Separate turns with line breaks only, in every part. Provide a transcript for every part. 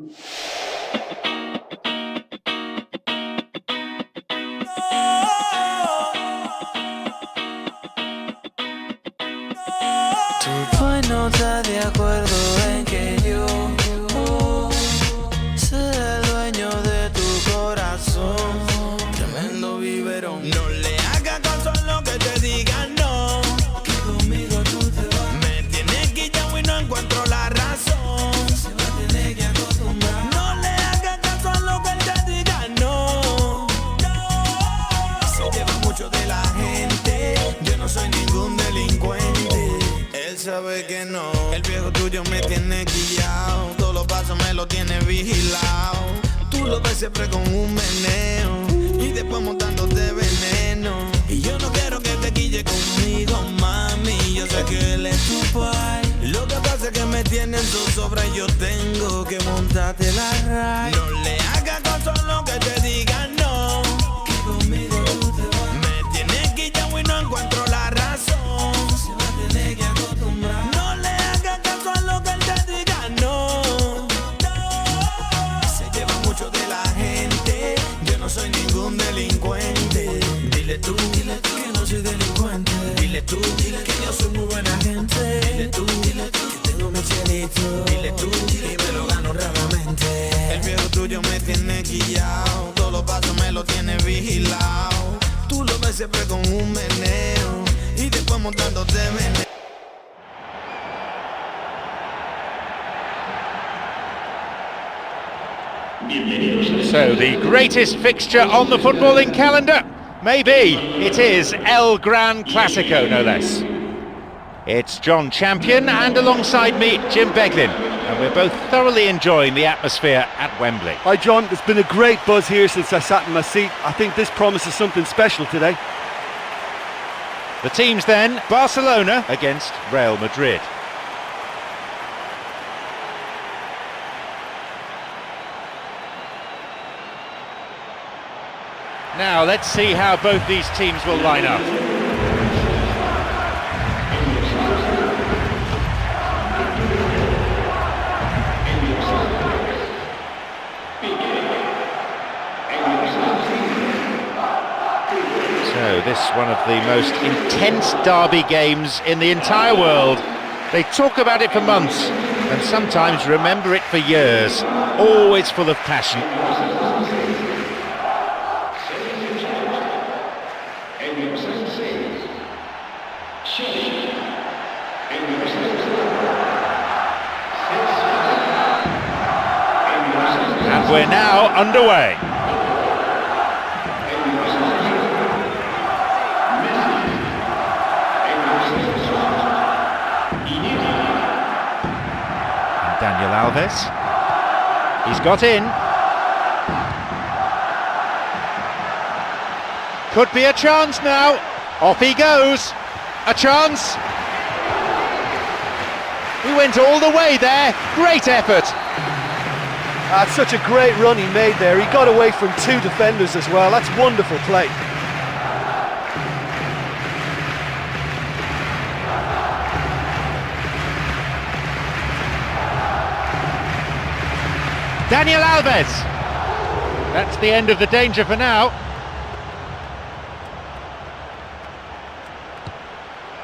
Tu pues no estás de acuerdo en que yo sea el dueño de tu corazón. Tremendo biberón.
No le hagas caso a lo que te digan, no.
Que conmigo tú te vas.
Me tienes quillado y no encuentro la razón.
Se va a tener que acostumbrar.
No le hagas caso a lo que él te diga, no. Se lleva mucho de la gente. Yo no soy ningún delincuente. Él sabe que no. El viejo tuyo me tiene quillado. Todos los pasos me lo tiene vigilado. Tú lo ves siempre con un meneo y después montándote veneno. Y yo no quiero que te quille conmigo, mami. Yo sé que él es tu pai. Lo que pasa es que me tienen zozobra y yo tengo que montarte la ride. No le hagas caso a lo que te digan, no.
Que conmigo tú te vas.
Me tienes quillado y no encuentro la razón.
Se va a tener que acostumbrar.
No le hagas caso a lo que él te diga, no. Se lleva mucho de la gente. Yo no soy ningún delincuente. Dile tú
Que no soy delincuente.
Dile tú
Que yo soy muy buena gente.
Dile tú
Que tengo mi chelito.
Dile tú
Y me lo gano raramente.
El viejo tuyo me tiene quillao. Todos los pasos me lo tiene vigilado. Tú lo ves siempre con un meneo y después montándote veneno.
So the greatest fixture on the footballing calendar? Maybe. It is El Gran Clasico, no less. It's John Champion and alongside me, Jim Beglin. And we're both thoroughly enjoying the atmosphere at Wembley.
Hi John, there's been a great buzz here since I sat in my seat. I think this promises something special today.
The teams then, Barcelona against Real Madrid. Now let's see how both these teams will line up. So this one of the most intense derby games in the entire world. They talk about it for months and sometimes remember it for years. Always full of passion. And we're now underway. And Daniel Alves. He's got in. Could be a chance now. Off he goes. A chance. He went all the way there. Great effort.
That's such a great run he made there. He got away from two defenders as well. That's wonderful play.
Daniel Alves. That's the end of the danger for now.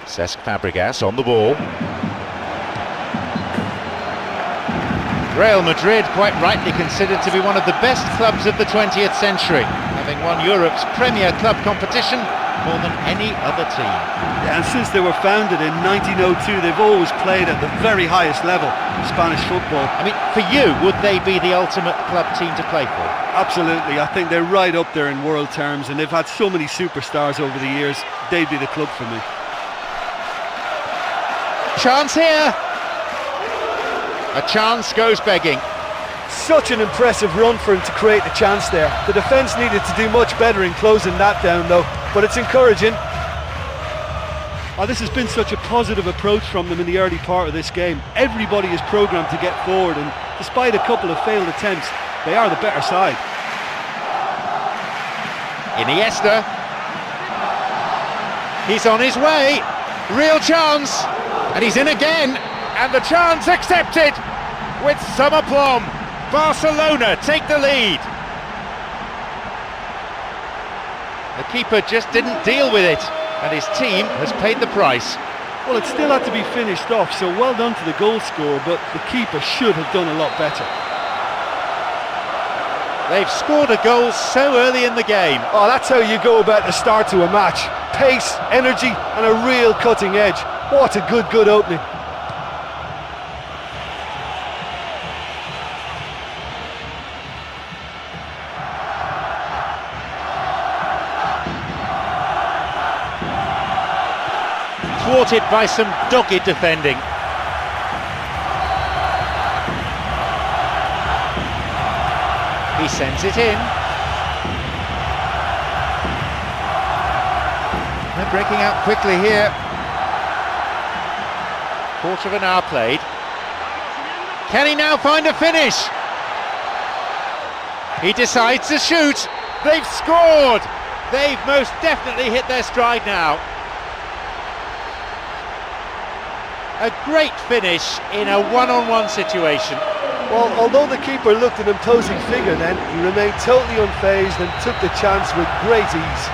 Cesc Fabregas on the ball. Real Madrid quite rightly considered to be one of the best clubs of the 20th century, having won Europe's premier club competition more than any other team.
Yeah, and since they were founded in 1902, they've always played at the very highest level of Spanish football.
I mean, for you, would they be the ultimate club team to play for?
Absolutely, I think they're right up there in world terms, and they've had so many superstars over the years. They'd be the club for me.
Chance here. A chance goes begging.
Such an impressive run for him to create the chance there. The defence needed to do much better in closing that down though, but it's encouraging. Oh, this has been such a positive approach from them in the early part of this game. Everybody is programmed to get forward, and despite a couple of failed attempts, they are the better side.
Iniesta. He's on his way. Real chance. And he's in again. And the chance accepted with some aplomb. Barcelona take the lead. The keeper just didn't deal with it, and his team has paid the price.
Well, it still had to be finished off, so well done to the goal scorer, but the keeper should have done a lot better.
They've scored a goal so early in the game.
Oh, that's how you go about the start to a match. Pace, energy, and a real cutting edge. What a good opening.
Thwarted by some dogged defending. He sends it in. They're breaking out quickly here. Quarter of an hour played. Can he now find a finish? He decides to shoot. They've scored! They've most definitely hit their stride now. A great finish in a one-on-one situation.
Well, although the keeper looked an imposing figure then, he remained totally unfazed and took the chance with great ease.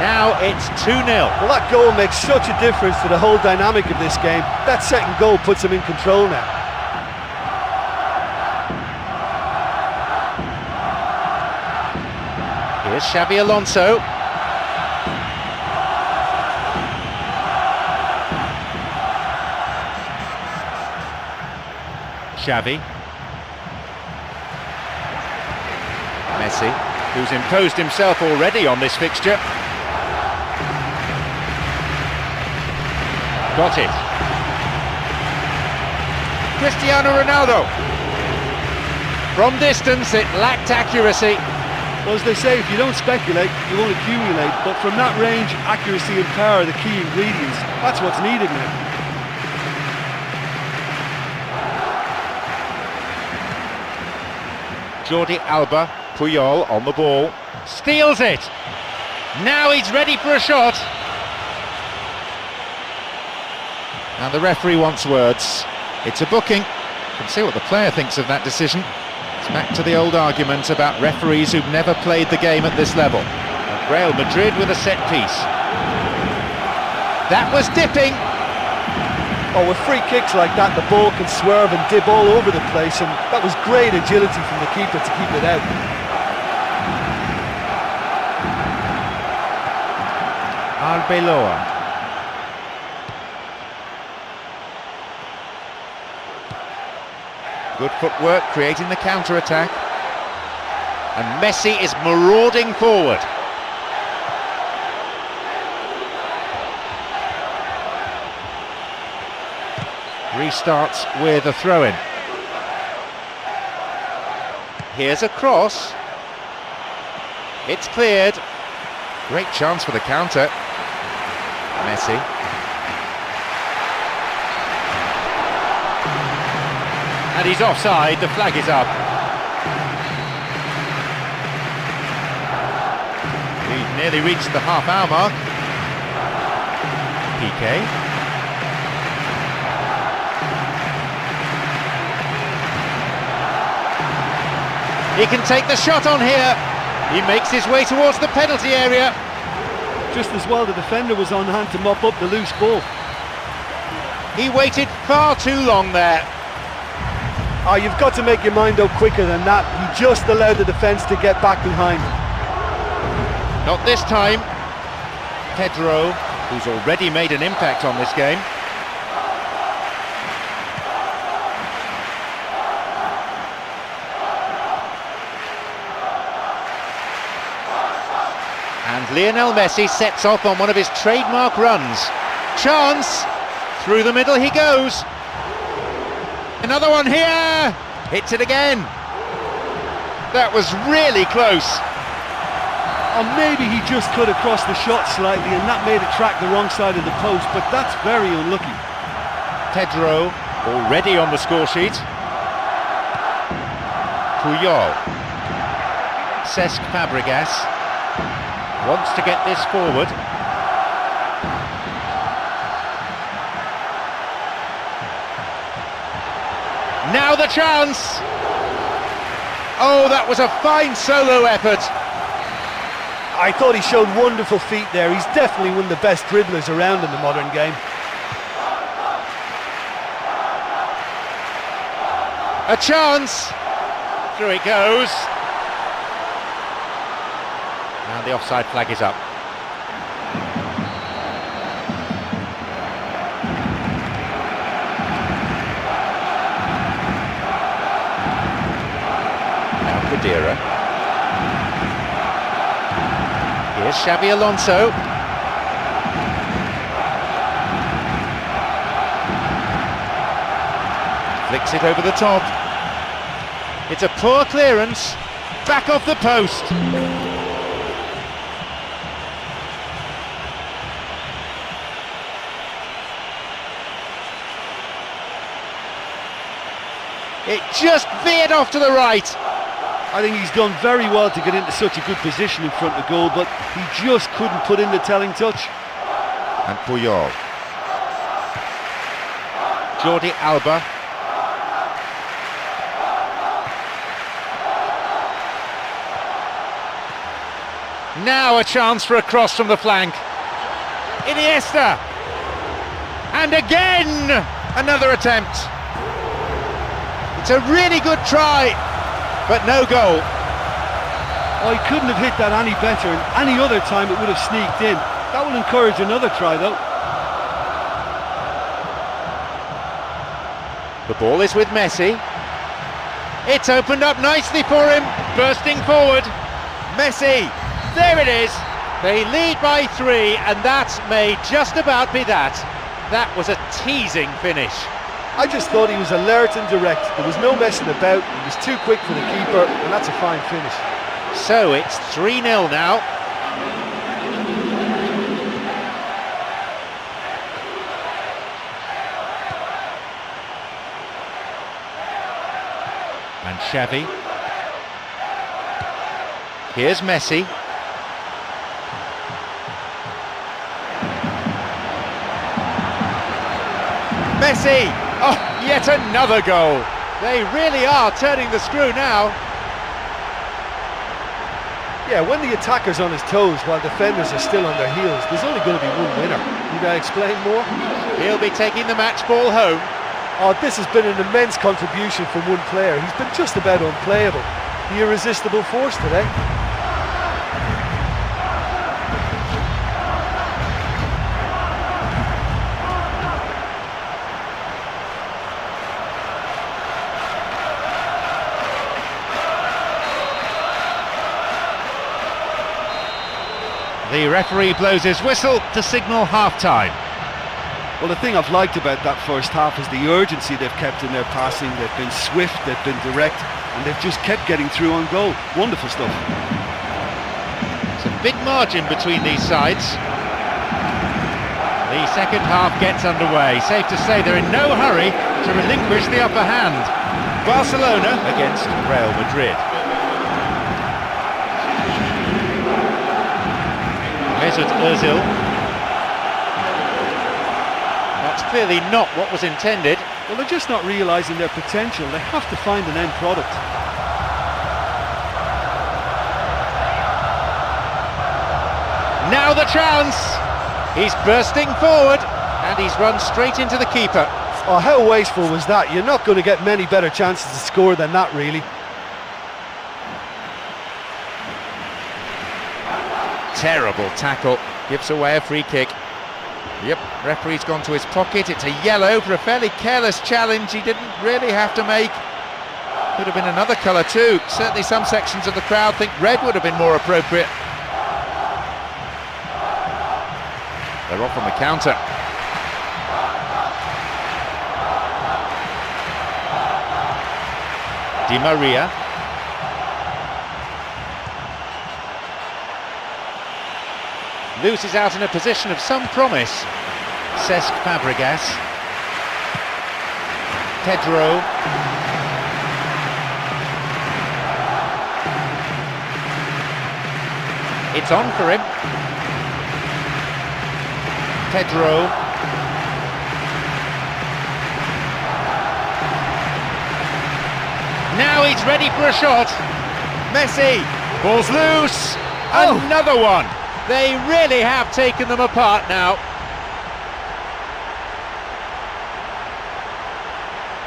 Now it's 2-0.
Well, that goal makes such a difference to the whole dynamic of this game. That second goal puts him in control now.
Here's Xabi Alonso. Xavi. Messi, who's imposed himself already on this fixture. Got it. Cristiano Ronaldo. From distance, it lacked accuracy.
Well, as they say, if you don't speculate, you won't accumulate. But from that range, accuracy and power are the key ingredients. That's what's needed now.
Jordi Alba, Puyol on the ball, steals it. Now he's ready for a shot. And the referee wants words. It's a booking. You can see what the player thinks of that decision. It's back to the old argument about referees who've never played the game at this level. And Real Madrid with a set piece. That was dipping.
Oh, with free kicks like that, the ball can swerve and dip all over the place, and that was great agility from the keeper to keep it out.
Arbeloa. Good footwork, creating the counter-attack. And Messi is marauding forward. Restarts with a throw-in. Here's a cross. It's cleared. Great chance for the counter. Messi. And he's offside, the flag is up. We've nearly reached the half-hour mark. PK. He can take the shot on here. He makes his way towards the penalty area.
Just as well the defender was on hand to mop up the loose ball.
He waited far too long there.
Oh, you've got to make your mind up quicker than that. He just allowed the defence to get back behind.
Not this time. Pedro, who's already made an impact on this game. And Lionel Messi sets off on one of his trademark runs. Chance! Through the middle he goes. Another one here! Hits it again. That was really close.
Or maybe he just cut across the shot slightly and that made it track the wrong side of the post, but that's very unlucky.
Pedro already on the score sheet. Puyol. Cesc Fabregas wants to get this forward. Now the chance! Oh, that was a fine solo effort.
I thought he showed wonderful feet there. He's definitely one of the best dribblers around in the modern game.
A chance. Through it goes. And the offside flag is up. Now Kadira. Here's Xabi Alonso. Flicks it over the top. It's a poor clearance. Back off the post. It just veered off to the right.
I think he's done very well to get into such a good position in front of goal, but he just couldn't put in the telling touch.
And Puyol. Jordi Alba. Now a chance for a cross from the flank. Iniesta. And again, another attempt. It's a really good try, but no goal.
Oh, he couldn't have hit that any better, and any other time it would have sneaked in. That will encourage another try, though.
The ball is with Messi. It's opened up nicely for him, bursting forward. Messi, there it is. They lead by 3, and that may just about be that. That was a teasing finish.
I just thought he was alert and direct. There was no messing about. He was too quick for the keeper, and that's a fine finish.
So it's 3-0 now. And Xavi. Here's Messi. Messi! Oh, yet another goal. They really are turning the screw now.
Yeah, when the attacker's on his toes while defenders are still on their heels, there's only going to be one winner. Need I explain more?
He'll be taking the match ball home.
Oh, this has been an immense contribution from one player. He's been just about unplayable. The irresistible force today.
The referee blows his whistle to signal half-time.
Well, the thing I've liked about that first half is the urgency they've kept in their passing. They've been swift, they've been direct, and they've just kept getting through on goal. Wonderful stuff.
It's a big margin between these sides. The second half gets underway. Safe to say they're in no hurry to relinquish the upper hand. Barcelona against Real Madrid. Mesut Özil. That's clearly not what was intended.
Well, they're just not realising their potential. They have to find an end product.
Now the chance! He's bursting forward and he's run straight into the keeper.
Oh, how wasteful was that? You're not going to get many better chances to score than that, really.
Terrible tackle, gives away a free kick. Yep, referee's gone to his pocket. It's a yellow for a fairly careless challenge he didn't really have to make. Could have been another colour too. Certainly some sections of the crowd think red would have been more appropriate. They're off on the counter. Di Maria. Loses out in a position of some promise. Cesc Fabregas. Pedro. It's on for him. Pedro. Now he's ready for a shot. Messi, ball's loose. Another one. They really have taken them apart now.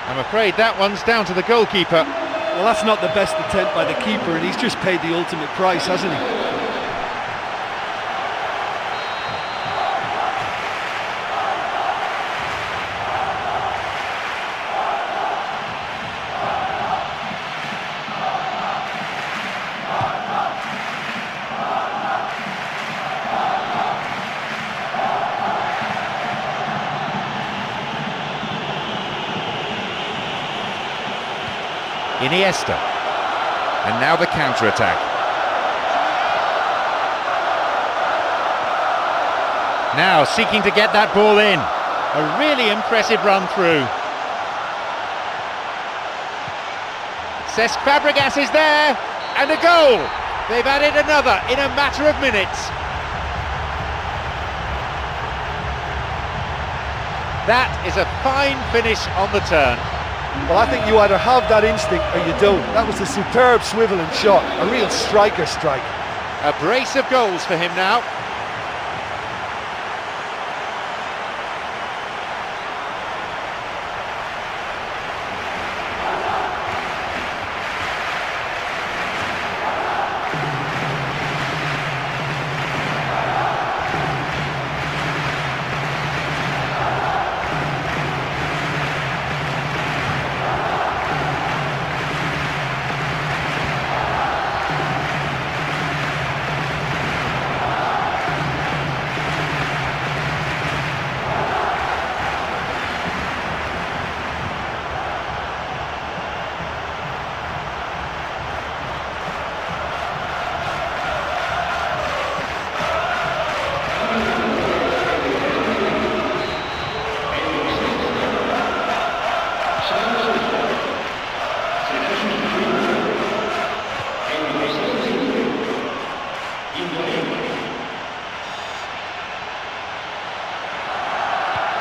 I'm afraid that one's down to the goalkeeper.
Well, that's not the best attempt by the keeper, and he's just paid the ultimate price, hasn't he?
Iniesta, and now the counter-attack. Now seeking to get that ball in. A really impressive run through. Cesc Fabregas is there, and a goal! They've added another in a matter of minutes. That is a fine finish on the turn.
Well, I think you either have that instinct or you don't. That was a superb swivel and shot, a real striker strike.
A brace of goals for him now.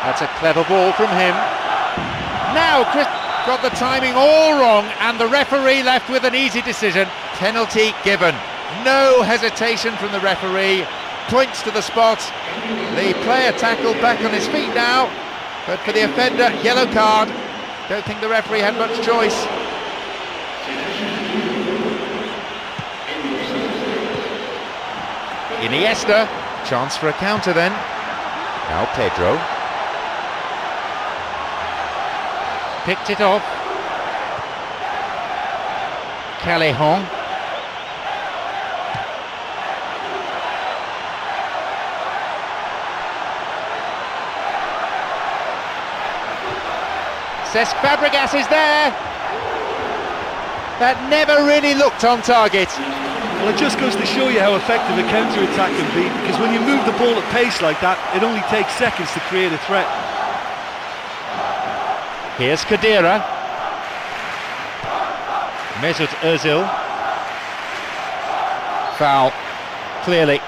That's a clever ball from him. Now Chris got the timing all wrong, and the referee left with an easy decision. Penalty given. No hesitation from the referee. Points to the spot. The player tackled back on his feet now, but for the offender, yellow card. Don't think the referee had much choice. Iniesta, chance for a counter then. Now Pedro. Picked it off. Callejon. Cesc Fabregas is there. That never really looked on target.
Well, it just goes to show you how effective a counter-attack can be, because when you move the ball at pace like that, it only takes seconds to create a threat.
Here's Khedira. Mesut Ozil. Foul, clearly.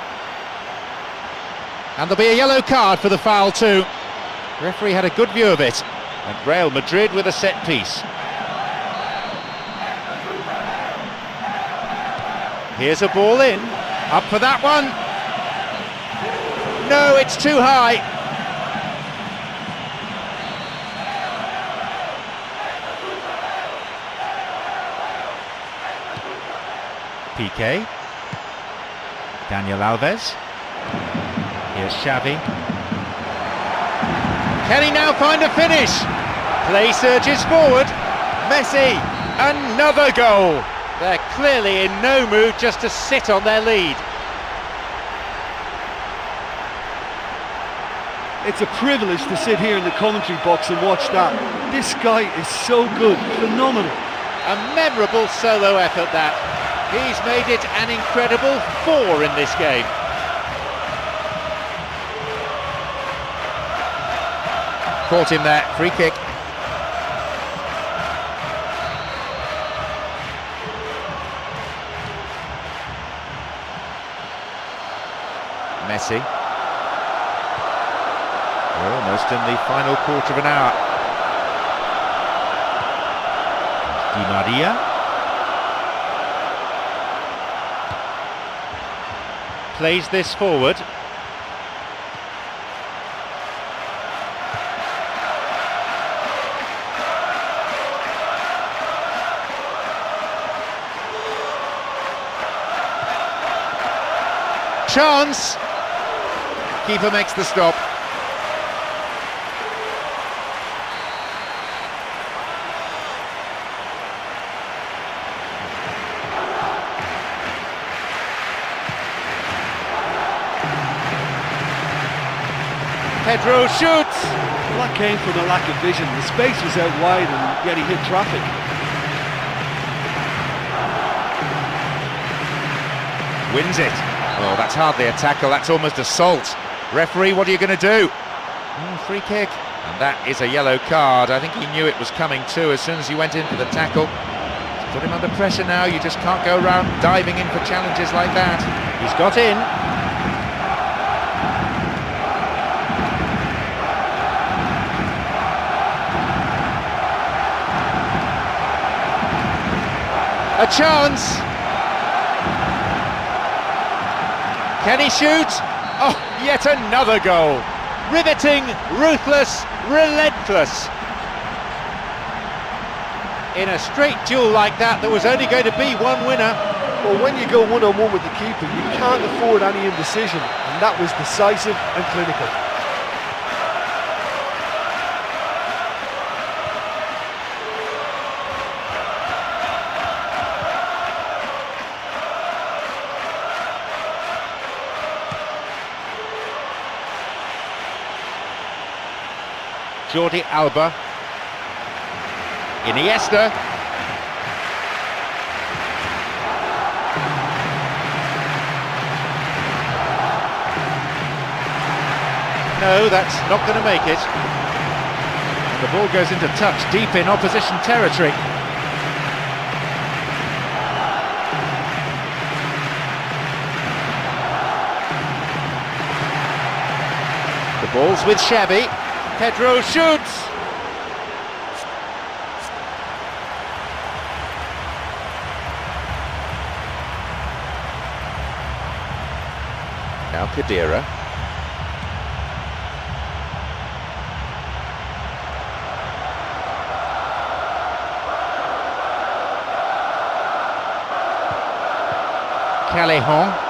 And there'll be a yellow card for the foul too. Referee had a good view of it. And Real Madrid with a set piece. Here's a ball in. Up for that one. No, it's too high. Piqué. Daniel Alves. Here's Xavi. Can he now find a finish? Play surges forward. Messi, another goal. They're clearly in no mood just to sit on their lead.
It's a privilege to sit here in the commentary box and watch that. This guy is so good, phenomenal.
A memorable solo effort that. He's made it an incredible 4 in this game. Caught him there, free kick. Messi. We're almost in the final quarter of an hour. Di Maria. plays this forward. Chance! Keeper makes the stop. Pedro shoots!
Well, that came from a lack of vision. The space was out wide and yet he hit traffic.
Wins it. Oh, that's hardly a tackle, that's almost assault. Referee, what are you going to do? Free kick. And that is a yellow card. I think he knew it was coming too as soon as he went in for the tackle. It's put him under pressure now, you just can't go around diving in for challenges like that. He's got in. A chance! Can he shoot? Oh, yet another goal. Riveting, ruthless, relentless. In a straight duel like that, there was only going to be one winner.
Well, when you go one-on-one with the keeper, you can't afford any indecision, and that was decisive and clinical.
Jordi Alba, Iniesta, no, that's not going to make it. The ball goes into touch deep in opposition territory. The ball's with Shabby. Pedro shoots! Now Khedira. Callejon.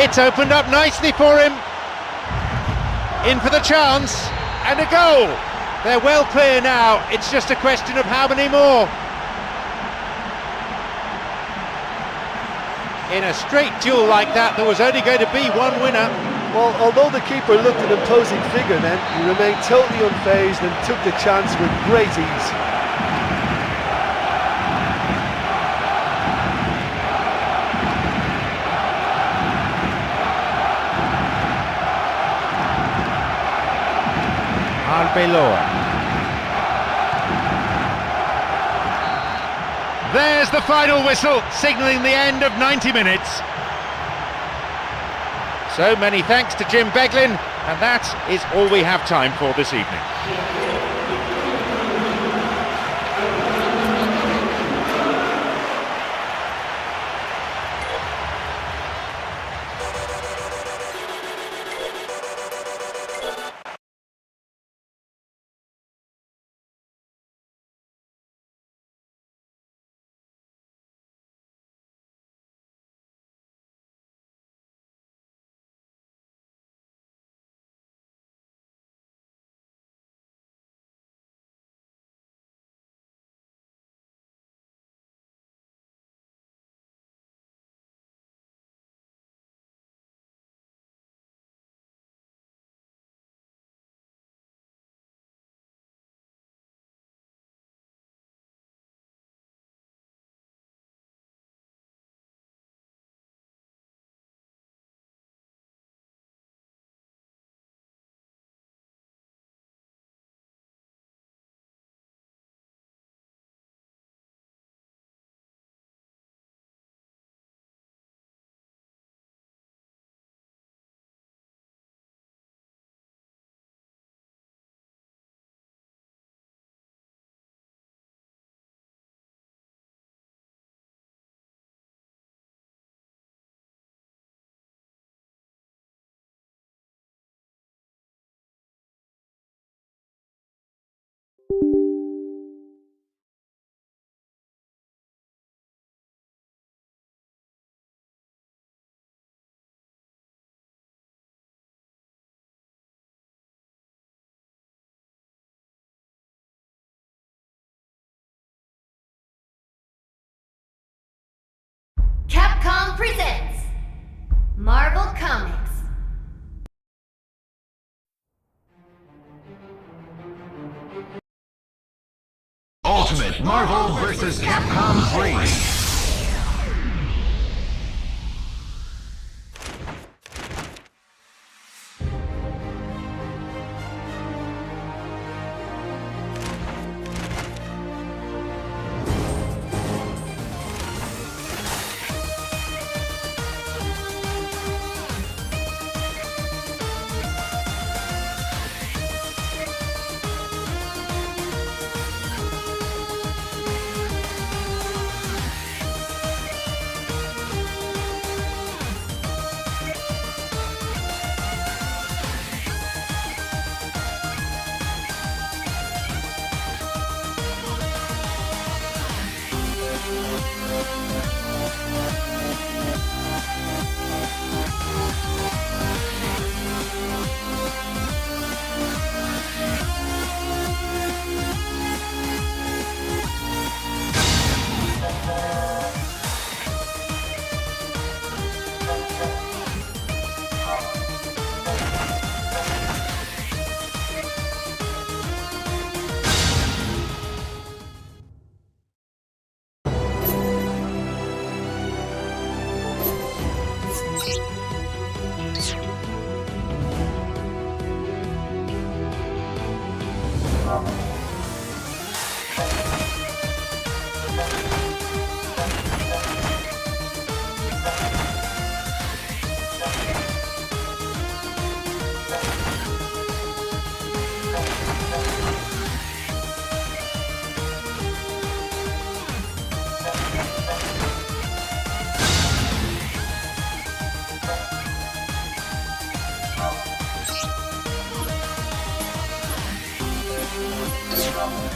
It's opened up nicely for him. In for the chance, and a goal. They're well clear now, it's just a question of how many more. In a straight duel like that, there was only going to be one winner.
Well, although the keeper looked an imposing figure then, he remained totally unfazed and took the chance with great ease.
Arbeloa. There's the final whistle, signalling the end of 90 minutes. So many thanks to Jim Beglin, and that is all we have time for this evening.
presents Marvel Comics.
Ultimate Marvel vs. Capcom 3.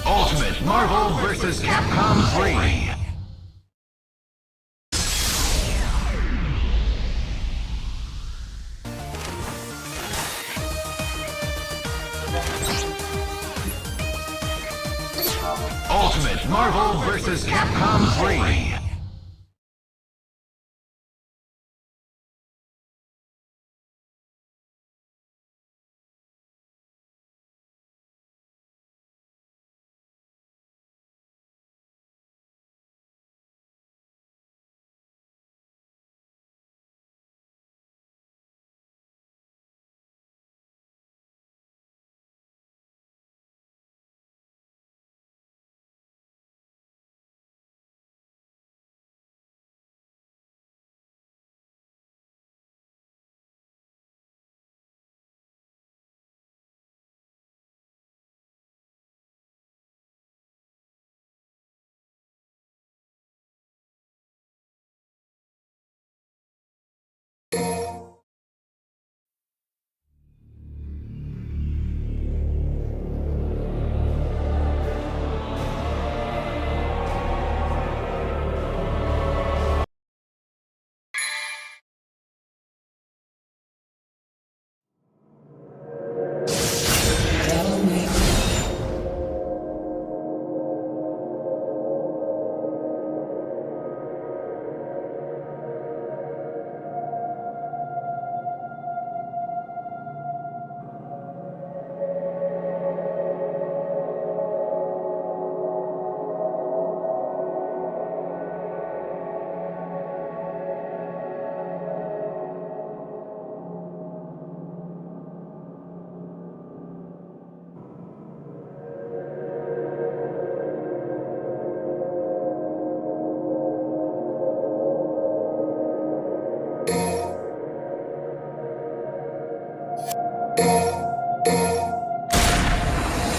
Ultimate Marvel vs. Capcom 3. Ultimate Marvel vs. Capcom 3.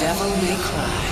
Devil May Cry.